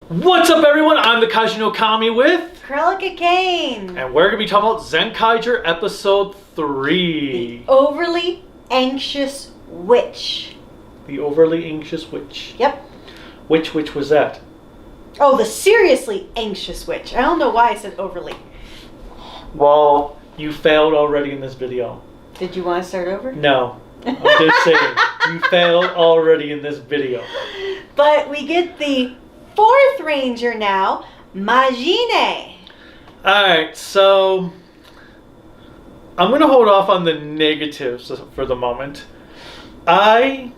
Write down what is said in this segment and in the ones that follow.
What's up, everyone? I'm the Kaiju no Kami with Krelika Kane. And we're going to be talking about Zenkaiger Episode 3. The Overly Anxious Witch. The Overly Anxious Witch. Yep. Which witch was that? Oh, the Seriously Anxious Witch. I don't know why I said overly. Well, you failed already in this video. Did you want to start over? No. I'm just saying. You failed already in this video. But we get the fourth ranger now, Majine. Alright, so I'm going to hold off on the negatives for the moment. I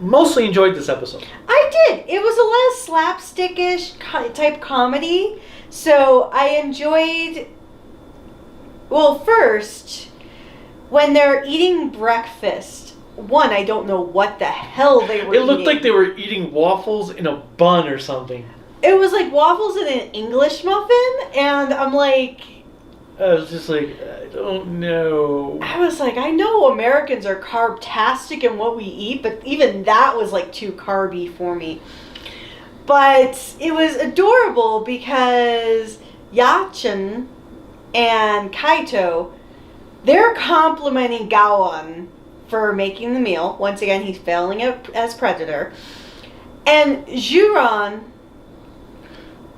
mostly enjoyed this episode. I did. It was a lot of slapstickish type comedy. So I enjoyed, well, first, when they're eating breakfast. One, I don't know what the hell they were eating. It looked like they were eating waffles in a bun or something. It was like waffles in an English muffin, and I'm like... I was just like, I don't know. I was like, I know Americans are carb-tastic in what we eat, but even that was like too carby for me. But it was adorable because Yachin and Kaito, they're complimenting Gaon for making the meal. Once again, he's failing as Predator. And Juran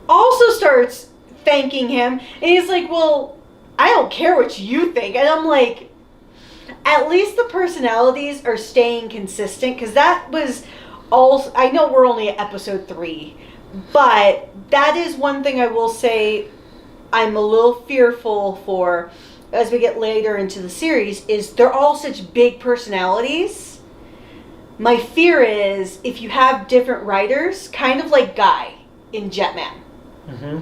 also starts thanking him. And he's like, well, I don't care what you think. And I'm like, at least the personalities are staying consistent. Because that was also, I know we're only at episode 3. But that is one thing I will say I'm a little fearful for as we get later into the series, is they're all such big personalities. My fear is if you have different writers, kind of like Guy in Jetman. Mm-hmm.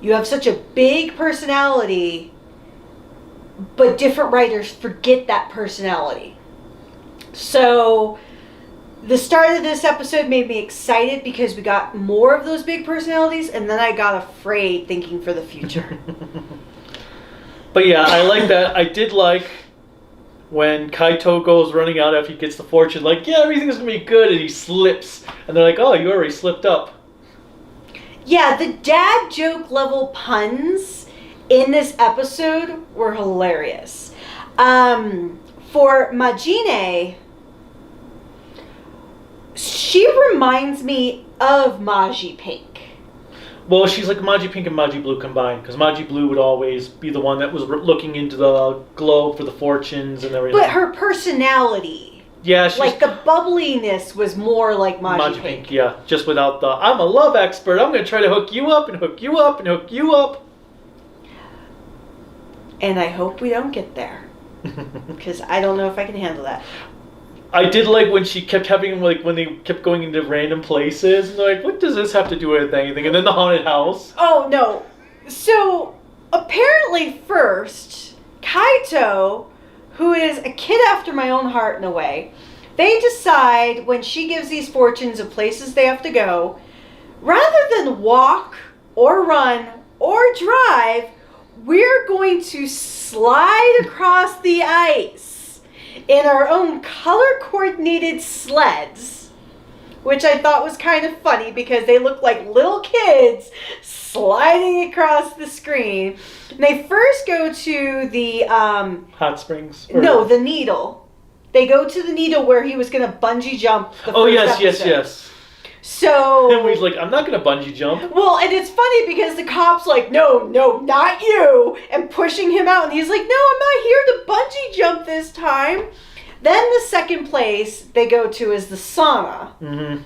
You have such a big personality, but different writers forget that personality. So the start of this episode made me excited because we got more of those big personalities, and then I got afraid thinking for the future. But yeah, I like that. I did like when Kaito goes running out after he gets the fortune, like, yeah, everything's going to be good, and he slips. And they're like, oh, you already slipped up. Yeah, the dad joke level puns in this episode were hilarious. For Majine, she reminds me of Maji Pink. Well, she's like Maji Pink and Maji Blue combined, because Maji Blue would always be the one that was looking into the globe for the fortunes and everything. But her personality, yeah, she's like the bubbliness, was more like Maji Pink. Yeah, just without the, I'm a love expert, I'm going to try to hook you up and hook you up and hook you up. And I hope we don't get there, because I don't know if I can handle that. I did like when she kept having, like, when they kept going into random places, and they're like, what does this have to do with anything? And then the haunted house. Oh, no. So, apparently first, Kaito, who is a kid after my own heart in a way, they decide when she gives these fortunes of places they have to go, rather than walk or run or drive, we're going to slide across the ice in our own color-coordinated sleds, which I thought was kind of funny because they look like little kids sliding across the screen. And they first go to the... Hot springs? No, the Needle. They go to the Needle where he was going to bungee jump the Oh, first yes, episode. yes. So... And he's like, I'm not going to bungee jump. Well, and it's funny because the cop's like, no, not you, and pushing him out. And he's like, no, I'm not here to bungee jump this time. Then the second place they go to is the sauna. Mm-hmm.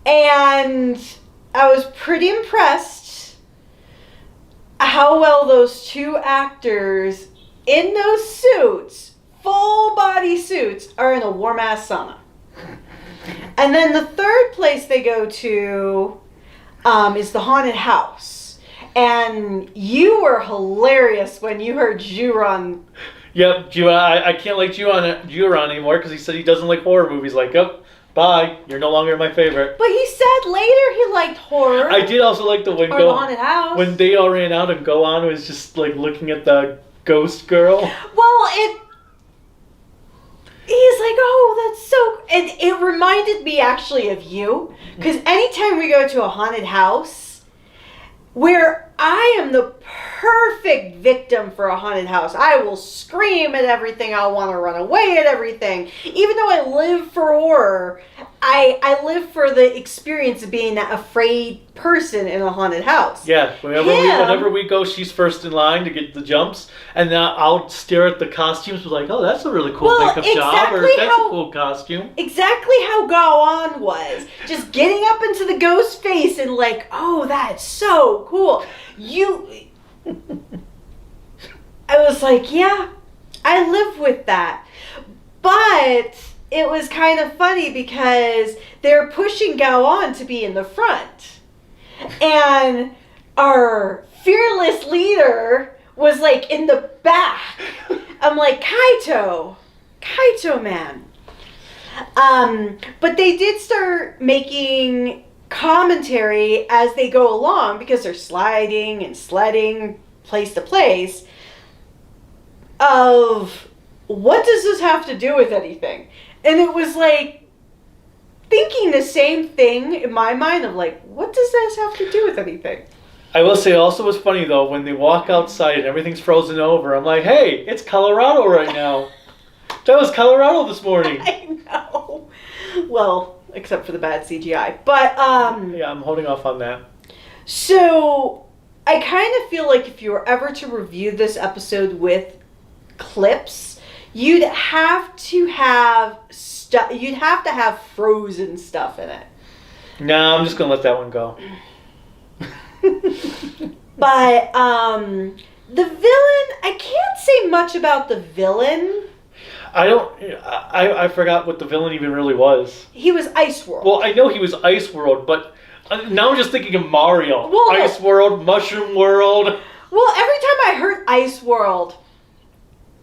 And I was pretty impressed how well those two actors in those suits, full body suits, are in a warm-ass sauna. And then the third place they go to is the haunted house. And you were hilarious when you heard Juran. Yep, I can't like Juran anymore because he said he doesn't like horror movies. Like, oh, bye, you're no longer my favorite. But he said later he liked horror. I did also like the haunted house. When they all ran out and Gohan was just like looking at the ghost girl. Well, He's like, oh, that's so... And it reminded me actually of you. Because anytime we go to a haunted house, where I am the perfect victim for a haunted house. I will scream at everything. I'll want to run away at everything. Even though I live for horror, I live for the experience of being that afraid person in a haunted house. Yeah, whenever we go, she's first in line to get the jumps, and then I'll stare at the costumes, and be like, oh, that's a really cool makeup job, or that's a cool costume. Exactly how Gaon was. Just getting up into the ghost face and like, oh, that's so cool. I was like, yeah, I live with that. But it was kind of funny because they're pushing Gaon to be in the front. And our fearless leader was like in the back. I'm like, Kaito man. But they did start making commentary as they go along because they're sliding and sledding place to place of what does this have to do with anything? And it was like thinking the same thing in my mind of like, what does this have to do with anything? I will say also was funny though, when they walk outside and everything's frozen over, I'm like, hey, it's Colorado right now. That was Colorado this morning. I know. Well, except for the bad CGI. But, yeah, I'm holding off on that. So, I kind of feel like if you were ever to review this episode with clips, you'd have to have frozen stuff in it. No, I'm just going to let that one go. But, the villain, I can't say much about the villain. I forgot what the villain even really was. He was Ice World. Well, I know he was Ice World, but now I'm just thinking of Mario. Well, Ice World, Mushroom World. Well, every time I heard Ice World,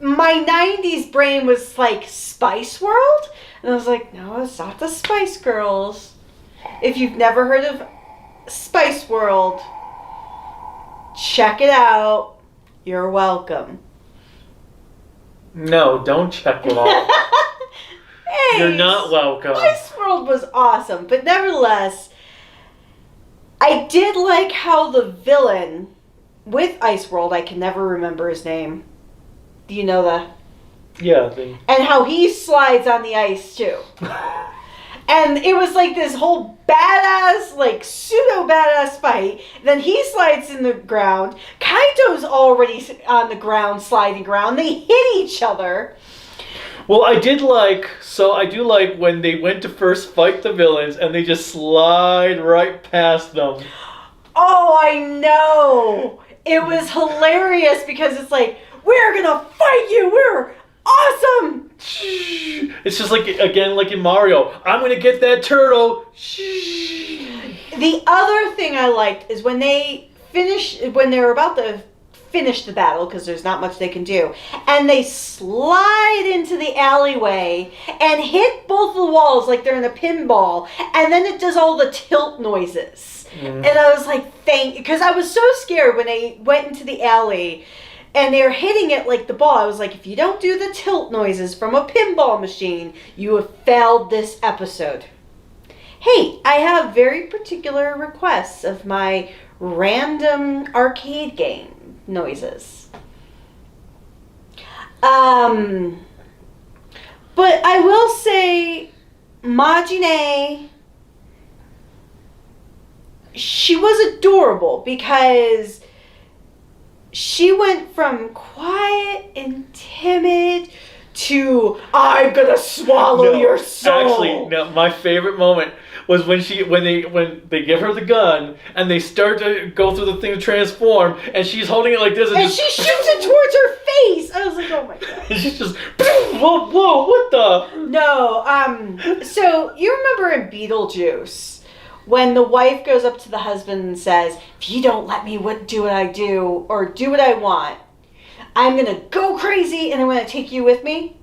my 90s brain was like Spice World. And I was like, no, it's not the Spice Girls. If you've never heard of Spice World, check it out. You're welcome. No, don't check it out. Hey, you're not welcome. Spice World was awesome, but nevertheless, I did like how the villain with Ice World, I can never remember his name. Do you know that? Yeah. And how he slides on the ice too. And it was like this whole badass, like pseudo badass fight. Then he slides in the ground. Kaito's already on the ground, sliding around. They hit each other. Well, I do like when they went to first fight the villains and they just slide right past them. Oh, I know. It was hilarious because it's like, we're gonna fight you. We're awesome. It's just like, again, like in Mario, I'm gonna get that turtle. The other thing I liked is when they're about to finish the battle, because there's not much they can do, and they slide into the alleyway and hit both the walls like they're in a pinball, and then it does all the tilt noises. And I was like, because I was so scared when they went into the alley and they're hitting it like the ball. I was like, if you don't do the tilt noises from a pinball machine, you have failed this episode. Hey, I have very particular requests of my random arcade game noises. But I will say, Majine, she was adorable because she went from quiet and timid to, I'm gonna swallow your soul. Actually, no, my favorite moment was when they give her the gun and they start to go through the thing to transform, and she's holding it like this, and she shoots it towards her face. I was like, oh my god. And she's just, whoa, what the? No, so you remember in Beetlejuice, when the wife goes up to the husband and says, if you don't let me do what I do, or do what I want, I'm gonna go crazy and I'm gonna take you with me?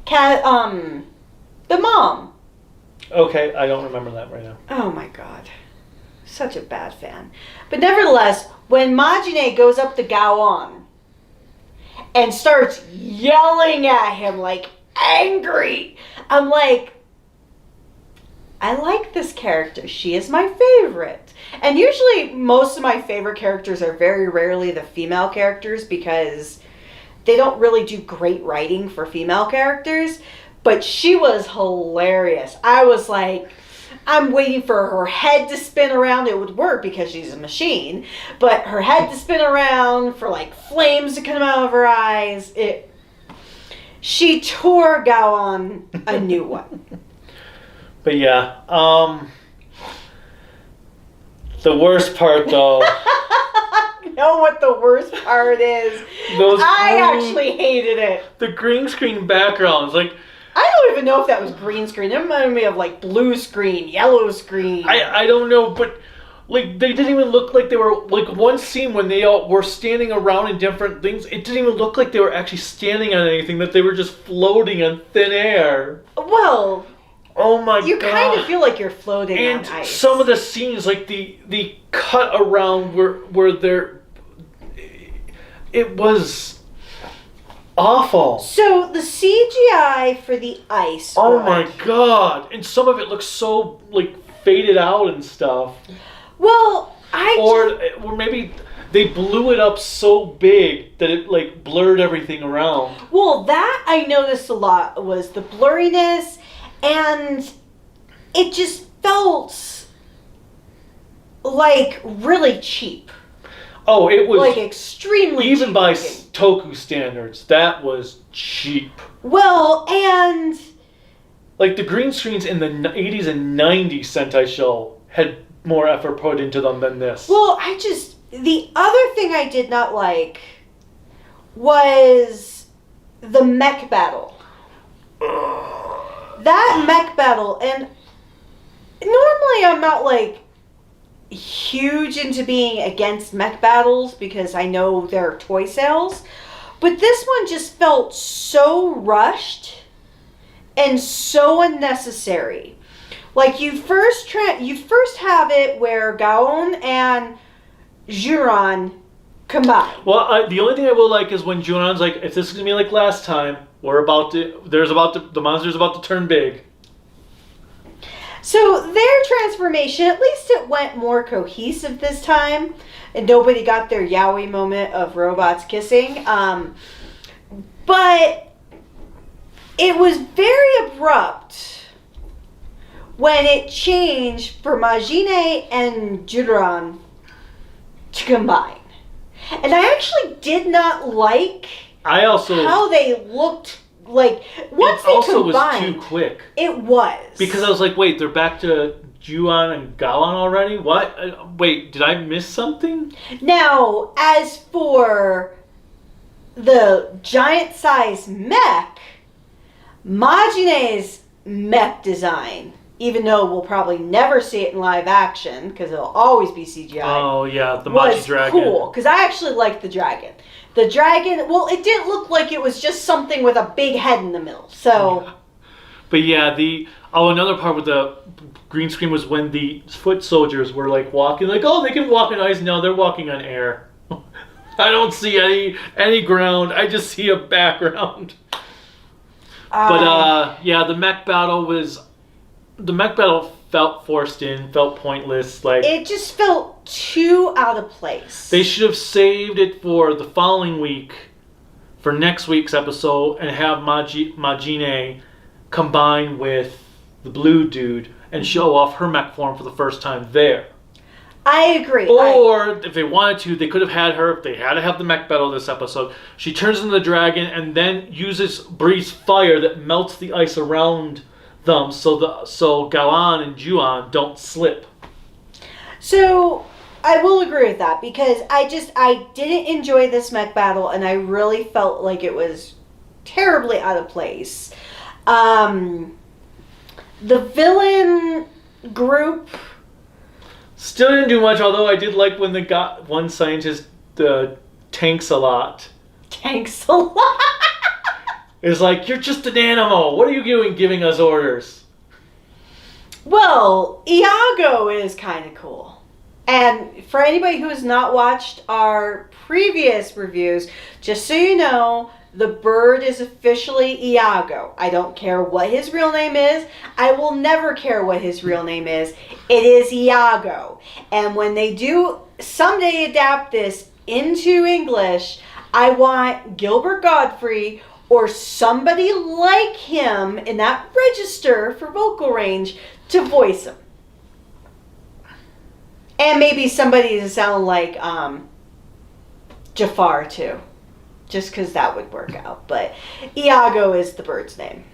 The mom. Okay, I don't remember that right now. Oh my god. Such a bad fan. But nevertheless, when Majine goes up to Gaon and starts yelling at him like, angry. I'm like, I like this character. She is my favorite. And usually most of my favorite characters are very rarely the female characters because they don't really do great writing for female characters. But she was hilarious. I was like, I'm waiting for her head to spin around. It would work because she's a machine. But her head to spin around, for like flames to come out of her eyes. She tore Gaon a new one. But yeah, the worst part though. You know what the worst part is? I actually hated it. The green screen backgrounds, like. I don't even know if that was green screen. It reminded me of like blue screen, yellow screen. I don't know, but like they didn't even look like they were, like one scene when they all were standing around in different things, it didn't even look like they were actually standing on anything, that they were just floating in thin air. Well, oh my god. You kind of feel like you're floating on ice. And some of the scenes, like the cut around where they're, it was awful. So the CGI for the ice. Oh my god! And some of it looks so like faded out and stuff. Well, or maybe they blew it up so big that it like blurred everything around. Well, that I noticed a lot was the blurriness, and it just felt like really cheap. Oh, it was like extremely even cheap by looking. Toku standards. That was cheap. Well, and like the green screens in the 80s and 90s Sentai show had more effort put into them than this. Well, the other thing I did not like was the Mech Battle. That Mech Battle, and normally I'm not like huge into being against mech battles because I know they're toy sales, but this one just felt so rushed and so unnecessary. Like you first have it where Gaon and Juran combine. Well, the only thing I will like is when Juran's like, if this is gonna be like last time, the monster's about to turn big. So their transformation, at least it went more cohesive this time, and nobody got their yaoi moment of robots kissing. But it was very abrupt when it changed for Majine and Juran to combine. And I actually did not like how they looked. Like, once they combined, was too quick. It was. Because I was like, wait, they're back to Juan and Gaon already? What? Wait, did I miss something? Now, as for the giant-sized mech, Majine's mech design, even though we'll probably never see it in live action, because it'll always be CGI. Oh, yeah, the Maji Dragon. Was cool, because I actually liked the dragon. The dragon, well, it didn't look like it was just something with a big head in the middle, so... Yeah. But yeah, another part with the green screen was when the foot soldiers were like walking, like, oh, they can walk on ice. No, they're walking on air. I don't see any ground. I just see a background. But yeah, the mech battle felt forced in, felt pointless. Like it just felt too out of place. They should have saved it for the following week, for next week's episode, and have Majine combine with the blue dude and show off her mech form for the first time there. I agree. Or if they wanted to, they could have had her, if they had to have the mech battle this episode, she turns into the dragon and then breathes fire that melts the ice around them so Gaon and Juan don't slip. So I will agree with that because I didn't enjoy this mech battle and I really felt like it was terribly out of place. The villain group still didn't do much, although I did like when one scientist tanks a lot. Tanks a lot? It's like, you're just an animal. What are you doing giving us orders? Well, Iago is kind of cool. And for anybody who has not watched our previous reviews, just so you know, the bird is officially Iago. I don't care what his real name is. I will never care what his real name is. It is Iago. And when they do someday adapt this into English, I want Gilbert Gottfried or somebody like him in that register for vocal range to voice him. And maybe somebody to sound like Jafar too. Just because that would work out. But Iago is the bird's name.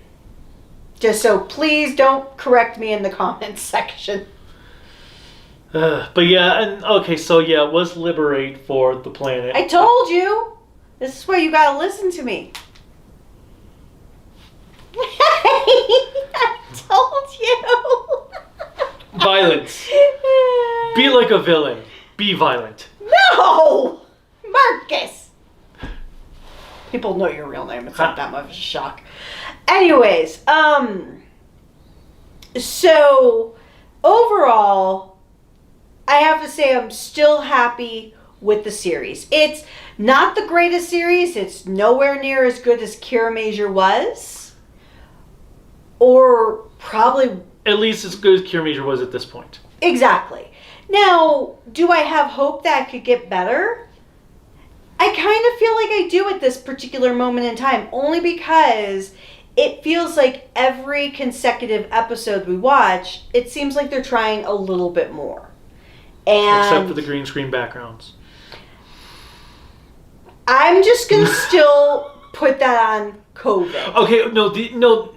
Just so please don't correct me in the comments section. But yeah, and okay, so yeah, it was Liberate for the planet. I told you. This is where you gotta listen to me. I told you. Violence. Be like a villain. Be violent. No! Marcus! People know your real name. It's not that much of a shock. Anyways, so overall, I have to say I'm still happy with the series. It's not the greatest series. It's nowhere near as good as Kira Major was. Or probably... At least as good as Kira Major was at this point. Exactly. Now, do I have hope that it could get better? I kind of feel like I do at this particular moment in time, only because it feels like every consecutive episode we watch, it seems like they're trying a little bit more. And except for the green screen backgrounds. I'm just going to still put that on COVID. Okay, no,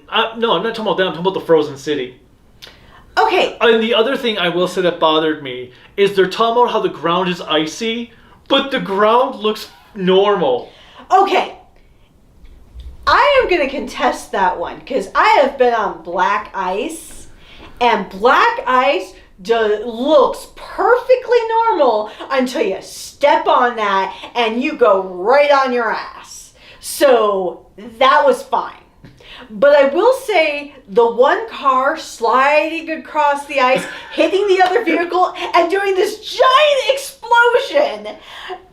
I'm not talking about that. I'm talking about the Frozen City. Okay. And the other thing I will say that bothered me is they're talking about how the ground is icy, but the ground looks normal. Okay. I am going to contest that one because I have been on black ice, and black ice looks perfectly normal until you step on that and you go right on your ass. So that was fine. But I will say the one car sliding across the ice, hitting the other vehicle, and doing this giant explosion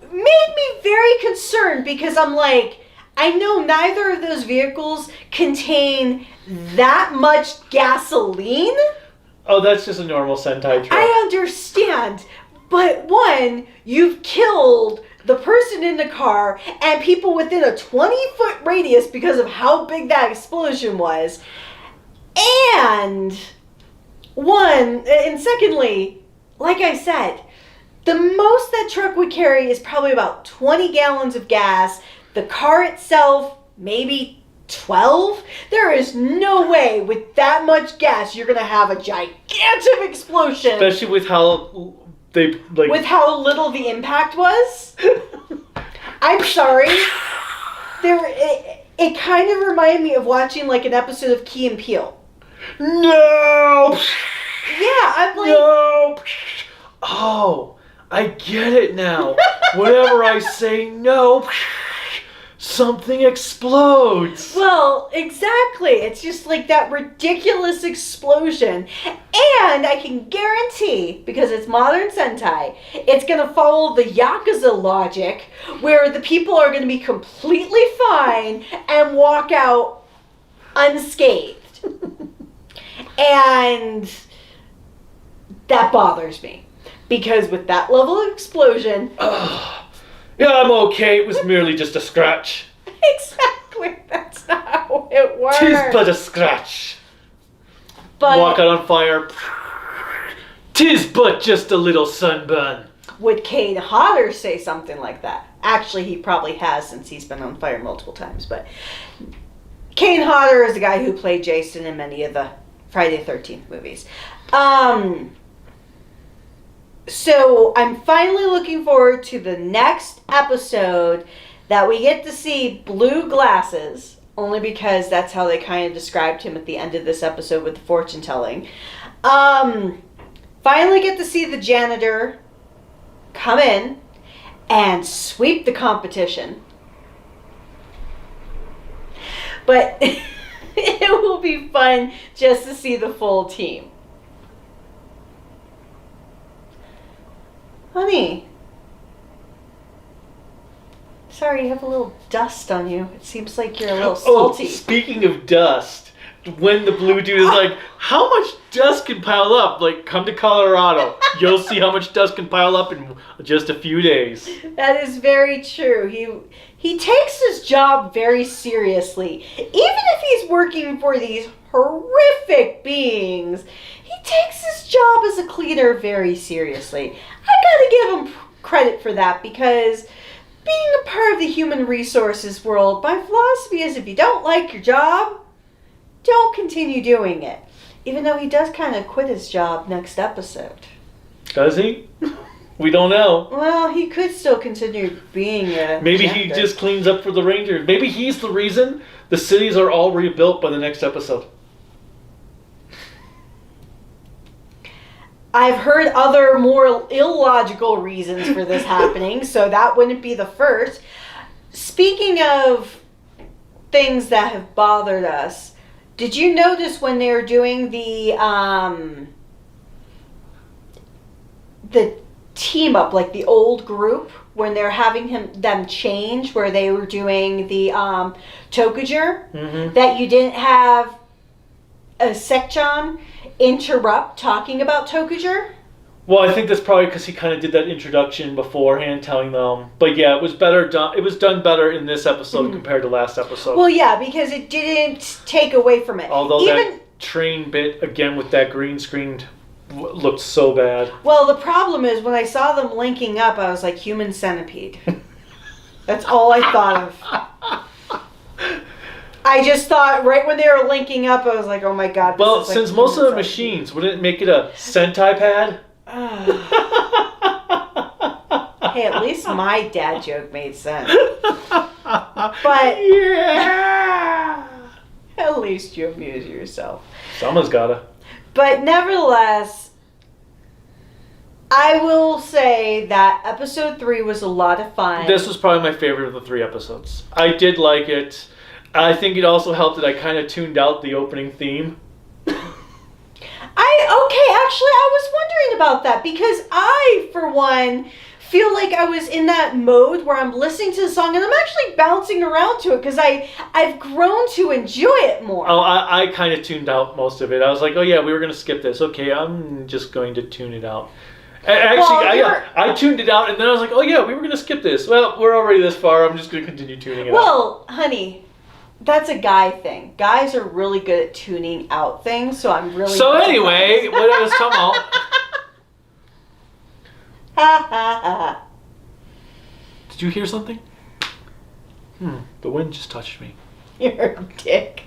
made me very concerned because I'm like, I know neither of those vehicles contain that much gasoline. Oh, that's just a normal Sentai truck. I understand. But one, you've killed the person in the car and people within a 20-foot radius because of how big that explosion was. And secondly, like I said, the most that truck would carry is probably about 20 gallons of gas. The car itself, maybe 12. There is no way with that much gas you're going to have a gigantic explosion. Especially with how they like with how little the impact was. I'm sorry. It kind of reminded me of watching like an episode of Key and Peele. No. Yeah, I'm like no. Oh, I get it now. Whenever I say no, something explodes. Well, exactly. It's just like that ridiculous explosion. And I can guarantee, because it's modern Sentai, it's going to follow the Yakuza logic where the people are going to be completely fine and walk out unscathed. And that bothers me. Because with that level of explosion... Yeah, I'm okay. It was merely just a scratch. Exactly. That's not how it works. 'Tis but a scratch. But walk out on fire. 'Tis but just a little sunburn. Would Kane Hodder say something like that? Actually, he probably has since he's been on fire multiple times. But Kane Hodder is the guy who played Jason in many of the Friday the 13th movies. So I'm finally looking forward to the next episode that we get to see Blue Glasses, only because that's how they kind of described him at the end of this episode with the fortune telling. Finally get to see the janitor come in and sweep the competition. But it will be fun just to see the full team. Honey, Sorry, you have a little dust on you. It seems like you're a little salty. Oh, speaking of dust, when the blue dude is like, how much dust can pile up? Like, come to Colorado. You'll see how much dust can pile up in just a few days. That is very true. He takes his job very seriously. Even if he's working for these horrific beings, he takes his job as a cleaner very seriously. I gotta give him credit for that, because being a part of the human resources world, my philosophy is if you don't like your job, don't continue doing it. Even though he does kind of quit his job next episode. Does he? We don't know. Well, he could still continue being a Maybe janitor. he just cleans up for the Rangers. Maybe he's the reason the cities are all rebuilt by the next episode. I've heard other more illogical reasons for this happening, so that wouldn't be the first. Speaking of things that have bothered us, did you notice when they were doing the team up, like the old group, when they're having them change, where they were doing the Tokuger, that you didn't have a Sekchan interrupt talking about Tokuger? Well, I think that's probably because he kind of did that introduction beforehand, telling them. But yeah, it was better done. It was done better in this episode compared to last episode. Well, yeah, because it didn't take away from it. Although that train bit again with that green screen looked so bad. Well, the problem is when I saw them linking up, I was like, human centipede. That's all I thought of. I just thought right when they were linking up, I was like, oh my god. Well, since most of the machines, wouldn't it make it a Sentai pad? Hey, at least my dad joke made sense. But yeah, at least you amuse yourself. Someone's gotta. But nevertheless, I will say that episode 3 was a lot of fun. This was probably my favorite of the 3 episodes. I did like it. I think it also helped that I kind of tuned out the opening theme. Actually, I was wondering about that, because I, for one, feel like I was in that mode where I'm listening to the song and I'm actually bouncing around to it because I've grown to enjoy it more. Oh, I kind of tuned out most of it. I was like, oh yeah, we were going to skip this. Okay, I'm just going to tune it out. Actually, I tuned it out and then I was like, oh yeah, we were going to skip this. Well, we're already this far. I'm just going to continue tuning it out. Well, honey, that's a guy thing. Guys are really good at tuning out things, so I'm really... So anyway, what I was talking about... Ha ha ha. Did you hear something? The wind just touched me. You're a dick.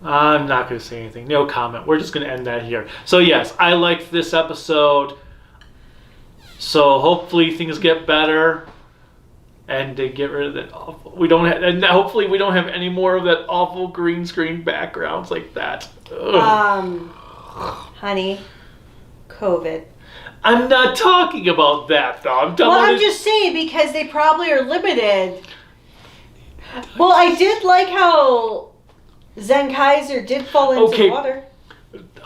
I'm not going to say anything. No comment. We're just going to end that here. So yes, I liked this episode. So hopefully things get better. And they get rid of that awful... And hopefully we don't have any more of that awful green screen backgrounds like that. Ugh. Honey, COVID. I'm not talking about that, though. I'm just saying because they probably are limited. Well, I did like how Zenkaiger did fall into the water.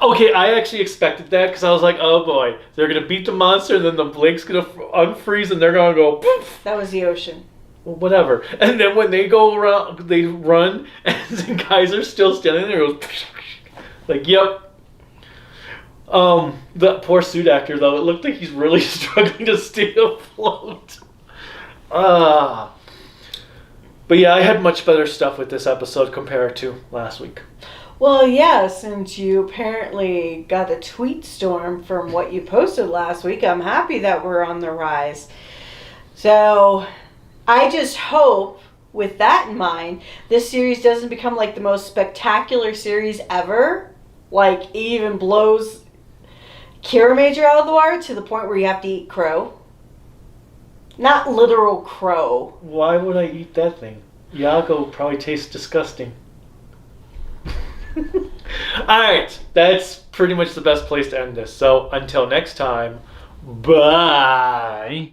Okay, I actually expected that because I was like, oh boy, they're going to beat the monster and then the blake's going to unfreeze and they're going to go poof. That was the ocean. Well, whatever. And then when they go around, they run and Zenkaiger's still standing there and goes like, yep. The poor suit actor, though, it looked like he's really struggling to stay afloat. But yeah, I had much better stuff with this episode compared to last week. Well, yeah, since you apparently got a tweet storm from what you posted last week, I'm happy that we're on the rise. So, I just hope, with that in mind, this series doesn't become like the most spectacular series ever. Like, it even blows Kira Major out of the water to the point where you have to eat crow. Not literal crow. Why would I eat that thing? Yago probably tastes disgusting. Alright, that's pretty much the best place to end this. So, until next time, bye!